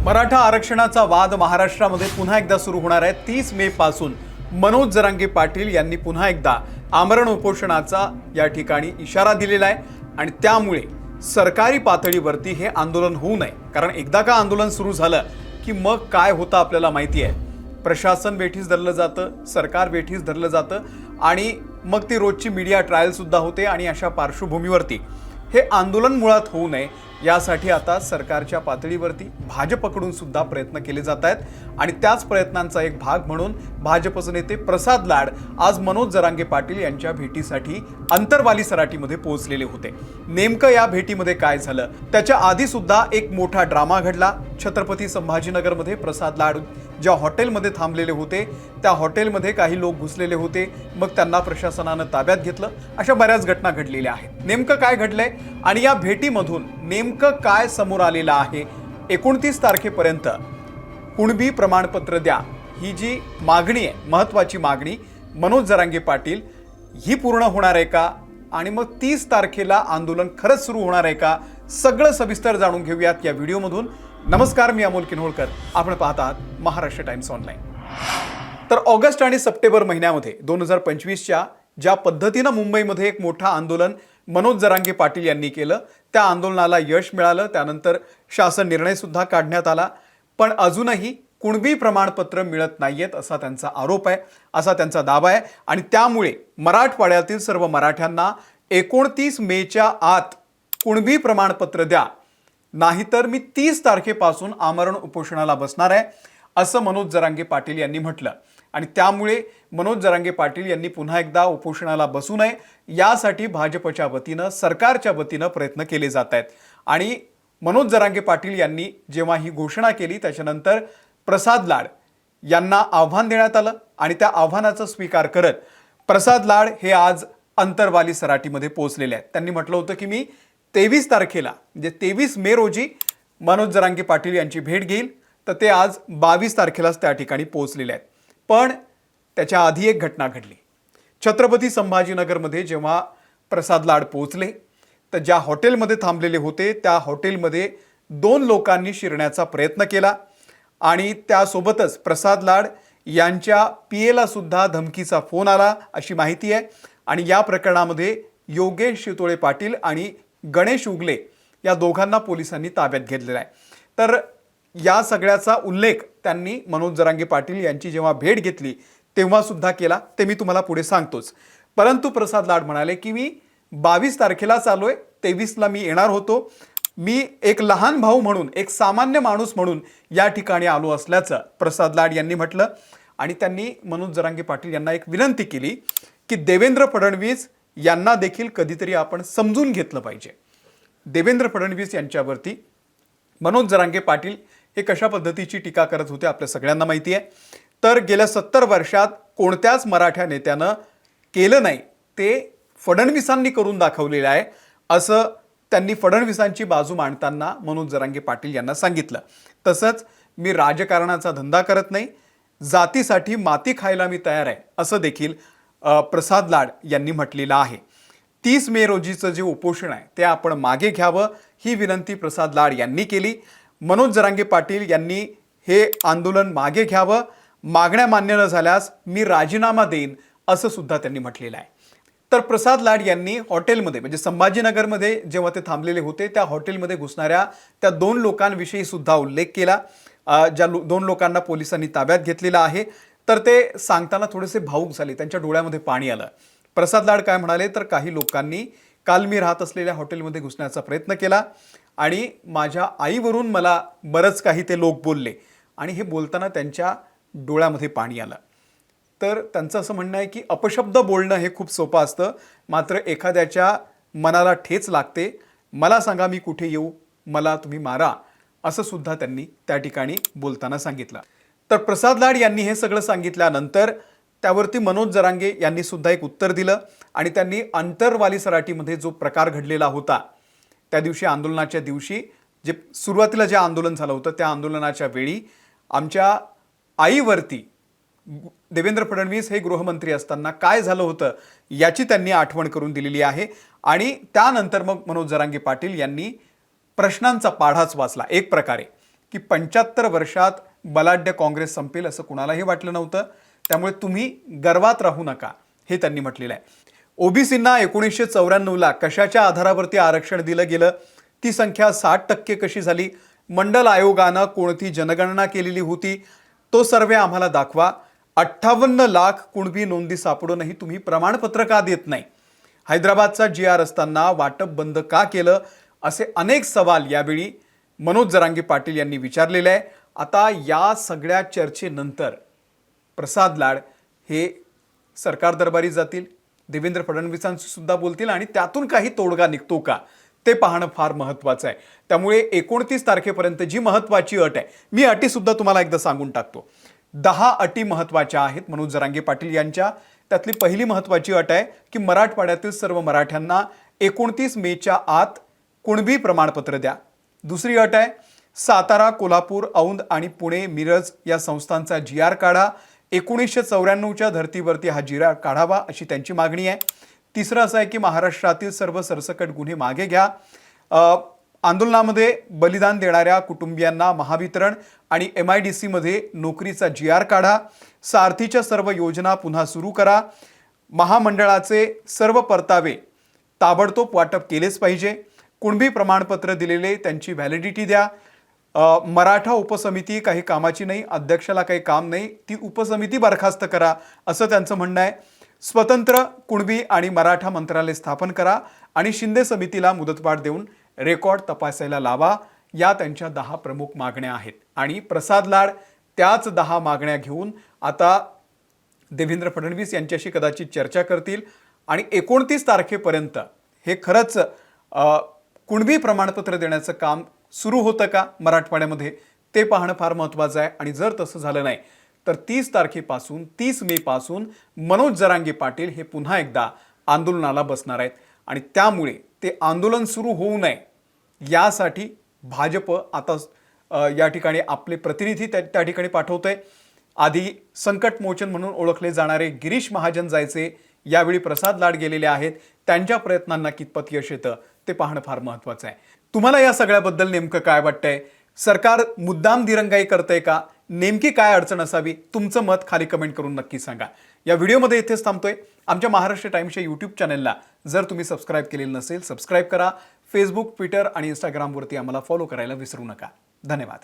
मराठा आरक्षणाचा वाद महाराष्ट्रामध्ये पुन्हा एकदा सुरू होणार आहे। 30 मे पासून मनोज जरांगे पाटील यांनी पुन्हा एकदा आमरण उपोषणाचा या ठिकाणी इशारा दिलेला आहे आणि त्यामुळे सरकारी पातळीवरती हे आंदोलन होऊ नये, कारण एकदा का आंदोलन सुरू झालं की मग काय होतं आपल्याला माहिती आहे। प्रशासन वेठीस धरलं जातं, सरकार वेठीस धरलं जातं आणि मग ती रोजची मीडिया ट्रायल सुद्धा होते आणि अशा पार्श्वभूमीवरती हे आंदोलन मुळात होऊ नये यासाठी आता सरकारच्या पातळीवरती भाजपकडून सुद्धा प्रयत्न केले जात आहेत आणि त्याच प्रयत्नांचा एक भाग म्हणून भाजपचे नेते प्रसाद लाड आज मनोज जरांगे पाटील यांच्या भेटीसाठी अंतरवाली सराटीमध्ये पोहोचलेले होते। नेमकं या भेटीमध्ये काय झालं त्याच्या आधी सुद्धा एक मोठा ड्रामा घडला। छत्रपती संभाजीनगरमध्ये प्रसाद लाड ज्या हॉटेलमध्ये थांबलेले होते त्या हॉटेलमध्ये काही लोक घुसलेले होते, मग त्यांना प्रशासनानं ताब्यात घेतलं। अशा बऱ्याच घटना घडलेल्या आहेत। नेमकं काय घडलंय आणि या भेटीमधून नेमकं काय समोर आलेलं आहे, 29 तारखेपर्यंत कुणबी प्रमाणपत्र द्या ही जी मागणी आहे, महत्त्वाची मागणी मनोज जरांगे पाटील ही पूर्ण होणार आहे का आणि मग 30 तारखेला आंदोलन खरंच सुरू होणार आहे का, सगळं सविस्तर जाणून घेऊयात या व्हिडिओमधून। नमस्कार, मी अमोल किन्होळकर, आपण पाहत आहात महाराष्ट्र टाइम्स ऑनलाईन। तर ऑगस्ट आणि सप्टेंबर महिन्यामध्ये 2025च्या ज्या पद्धतीनं मुंबईमध्ये एक मोठं आंदोलन मनोज जरांगे पाटील यांनी केलं त्या आंदोलनाला यश मिळालं। त्यानंतर शासन निर्णय सुद्धा काढण्यात आला, पण अजूनही कुणबी प्रमाणपत्र मिळत नाहीयेत असा त्यांचा आरोप आहे, असा त्यांचा दावा आहे आणि त्यामुळे मराठवाड्यातील सर्व मराठ्यांना 29 मेच्या आत कुणबी प्रमाणपत्र द्या, नाहीतर मी 30 तारखेपासून आमरण उपोषणाला बसणार आहे असं मनोज जरांगे पाटील यांनी म्हटलं आणि त्यामुळे मनोज जरांगे पाटील यांनी पुन्हा एकदा उपोषणाला बसू नये यासाठी भाजपच्या वतीनं, सरकारच्या वतीनं प्रयत्न केले जात आहेत। आणि मनोज जरांगे पाटील यांनी जेव्हा ही घोषणा केली त्याच्यानंतर प्रसाद लाड यांना आव्हान देण्यात आलं आणि त्या आव्हानाचा स्वीकार करत प्रसाद लाड हे आज अंतरवाली सराटीमध्ये पोहोचलेले आहेत। त्यांनी म्हटलं होतं की मी 23 तारखेला म्हणजे 23 मे रोजी मनोज जरांगे पाटील यांची भेट घेईल, तर ते आज 22 तारखेलाच त्या ठिकाणी पोहोचलेले आहेत। पण त्याच्या आधी एक घटना घडली। छत्रपती संभाजीनगरमध्ये जेव्हा प्रसाद लाड पोहोचले तर ज्या हॉटेलमध्ये थांबलेले होते त्या हॉटेलमध्ये 2 लोकांनी शिरण्याचा प्रयत्न केला आणि त्यासोबतच प्रसाद लाड यांच्या पीएला सुद्धा धमकीचा फोन आला अशी माहिती आहे आणि या प्रकरणामध्ये योगेश शितोळे पाटील आणि गणेश उगले या दोघांना पोलिसांनी ताब्यात घेतलेला आहे। तर या सगळ्याचा उल्लेख त्यांनी मनोज जरांगे पाटील यांची जेव्हा भेट घेतली तेव्हा सुद्धा केला, ते मी तुम्हाला पुढे सांगतोच। परंतु प्रसाद लाड म्हणाले की मी 22 तारखेला चाललोय, 23ला मी येणार होतो, मी एक लहान भाऊ म्हणून, एक सामान्य माणूस म्हणून या ठिकाणी आलो असल्याचं प्रसाद लाड यांनी म्हटलं आणि त्यांनी मनोज जरांगे पाटील यांना एक विनंती केली की देवेंद्र फडणवीस यांना देखील कधीतरी आपण समजून घेतलं पाहिजे। देवेंद्र फडणवीस यांच्यावरती मनोज जरांगे पाटील हे कशा पद्धतीची टीका करत होते आपल्या सगळ्यांना माहिती आहे। तर गेल्या 70 वर्षात कोणत्याच मराठा नेत्यानं केलं नाही ते फडणवीसांनी करून दाखवलेलं आहे असं त्यांनी फडणवीसांची बाजू मांडताना मनोज जरांगे पाटील यांना सांगितलं। तसंच मी राजकारणाचा धंदा करत नाही, जातीसाठी माती खायला मी तयार आहे असं देखील प्रसाद लाड यांनी म्हटलेलं आहे। 30 मे रोजीचं जे उपोषण आहे ते आपण मागे घ्यावं ही विनंती प्रसाद लाड यांनी केली। मनोज जरांगे पाटील यांनी हे आंदोलन मागे घ्यावं, मागण्या मान्य न झाल्यास मी राजीनामा देईन असं सुद्धा त्यांनी म्हटलेलं आहे। तर प्रसाद लाड यांनी हॉटेलमध्ये म्हणजे संभाजीनगरमध्ये जेव्हा ते थांबलेले होते त्या हॉटेलमध्ये घुसणाऱ्या त्या 2 लोकांविषयी सुद्धा उल्लेख केला, ज्या 2 लोकांना पोलिसांनी ताब्यात घेतलेलं आहे। तर ते सांगताना थोडेसे भावूक झाले, त्यांच्या डोळ्यामध्ये पाणी आलं। प्रसाद लाड काय म्हणाले तर काही लोकांनी काल मी राहत असलेल्या हॉटेलमध्ये घुसण्याचा प्रयत्न केला आणि माझ्या आईवरून मला बरंच काही ते लोक बोलले आणि हे बोलताना त्यांच्या डोळ्यामध्ये पाणी आलं। तर त्यांचं असं म्हणणं आहे की अपशब्द बोलणं हे खूप सोपं असतं, मात्र एखाद्याच्या मनाला ठेच लागते। मला सांगा मी कुठे येऊ, मला तुम्ही मारा असं सुद्धा त्यांनी त्या ठिकाणी बोलताना सांगितलं। तर प्रसाद लाड यांनी हे सगळं सांगितल्यानंतर त्यावरती मनोज जरांगे यांनी सुद्धा एक उत्तर दिलं आणि त्यांनी अंतरवाली सराटीमध्ये जो प्रकार घडलेला होता त्या दिवशी, आंदोलनाच्या दिवशी जे सुरुवातीला जे आंदोलन झालं होतं त्या आंदोलनाच्या वेळी आमच्या आईवरती देवेंद्र फडणवीस हे गृहमंत्री असताना काय झालं होतं याची त्यांनी आठवण करून दिलेली आहे आणि त्यानंतर मग मनोज जरांगे पाटील यांनी प्रश्नांचा पाढाच वाचला एक प्रकारे। की 75 वर्षात बलाढ्य काँग्रेस संपेल असं कुणालाही वाटलं नव्हतं. त्यामुळे तुम्ही गर्वात राहू नका हे त्यांनी म्हटलेलं आहे. ओबीसींना 1994ला कशाच्या आधारावरती आरक्षण दिलं गेलं, ती संख्या 60% कशी झाली, मंडल आयोगानं कोणती जनगणना केलेली होती, तो सर्वे आम्हाला दाखवा. 58 लाख कुणबी नोंदी सापडूनही तुम्ही प्रमाणपत्र का देत नाही? हैदराबादचा GR असताना वाटप बंद का केलं? असे अनेक सवाल यावेळी मनोज जरांगे पाटील यांनी विचारलेले आहे. आता या सगळ्या चर्चेनंतर प्रसाद लाड हे सरकार दरबारी जातील, देवेंद्र फडणवीसांशी सुद्धा बोलतील आणि त्यातून काही तोडगा निघतो का ते पाहणं फार महत्त्वाचं आहे. त्यामुळे 29 तारखेपर्यंत जी महत्त्वाची अट आहे, मी अटी सुद्धा तुम्हाला एकदा सांगून टाकतो. 10 अटी महत्त्वाच्या आहेत मनोज जरांगे पाटील यांच्या. त्यातली पहिली महत्त्वाची अट आहे की मराठवाड्यातील सर्व मराठ्यांना 29 मेच्या आत कुणबी प्रमाणपत्र द्या. दुसरी अट आहे सातारा, कोल्हापूर, औंध आणि पुणे, मिरज या संस्थांचा GR काढा. 1994च्या धर्तीवरती हा GR काढावा अशी त्यांची मागणी आहे. तिसरं असं आहे की महाराष्ट्रातील सर्व सरसकट गुन्हे मागे घ्या. आंदोलनामध्ये बलिदान देणाऱ्या कुटुंबियांना महावितरण आणि MIDC मध्ये नोकरीचा GR काढा. सारथीच्या सर्व योजना पुन्हा सुरू करा. महामंडळाचे सर्व परतावे ताबडतोब वाटप केलेच पाहिजे. कुणबी प्रमाणपत्र दिलेले त्यांची व्हॅलिडिटी द्या. मराठा उपसमिती काही कामाची नाही, अध्यक्षाला काही काम नाही, ती उपसमिती बरखास्त करा असं त्यांचं म्हणणं आहे. स्वतंत्र कुणबी आणि मराठा मंत्रालय स्थापन करा आणि शिंदे समितीला मुदतवाढ देऊन रेकॉर्ड तपासायला लावा. या त्यांच्या 10 प्रमुख मागण्या आहेत आणि प्रसाद लाड त्याच 10 मागण्या घेऊन आता देवेंद्र फडणवीस यांच्याशी कदाचित चर्चा करतील आणि 29 तारखेपर्यंत हे खरंच कुणबी प्रमाणपत्र देण्याचं काम सुरू होतं का मराठवाड्यामध्ये ते पाहणं फार महत्त्वाचं आहे. आणि जर तसं झालं नाही तर 30 तारखेपासून 30 मेपासून मनोज जरांगे पाटील हे पुन्हा एकदा आंदोलनाला बसणार आहेत आणि त्यामुळे ते आंदोलन सुरू होऊ नये यासाठी भाजप आता या ठिकाणी आपले प्रतिनिधी त्या ठिकाणी पाठवतंय. आधी संकट मोचन म्हणून ओळखले जाणारे गिरीश महाजन जायचे, यावेळी प्रसाद लाड गेलेले आहेत. त्यांच्या प्रयत्नांना कितपत यश येतं ते पाहणं फार महत्त्वाचं आहे. तुम्हाला या सगळ्याबद्दल नेमकं काय वाटतंय? सरकार मुद्दाम दिरंगाई करतंय का? नेमकी काय अडचण असावी? तुमचं मत खाली कमेंट करून नक्की सांगा. या व्हिडिओमध्ये इथेच थांबतोय. आमच्या महाराष्ट्र टाइम्सच्या YouTube चॅनलला जर तुम्ही सबस्क्राईब केलेलं नसेल, सबस्क्राईब करा. फेसबुक, ट्विटर आणि इंस्टाग्रामवरती आम्हाला फॉलो करायला विसरू नका. धन्यवाद.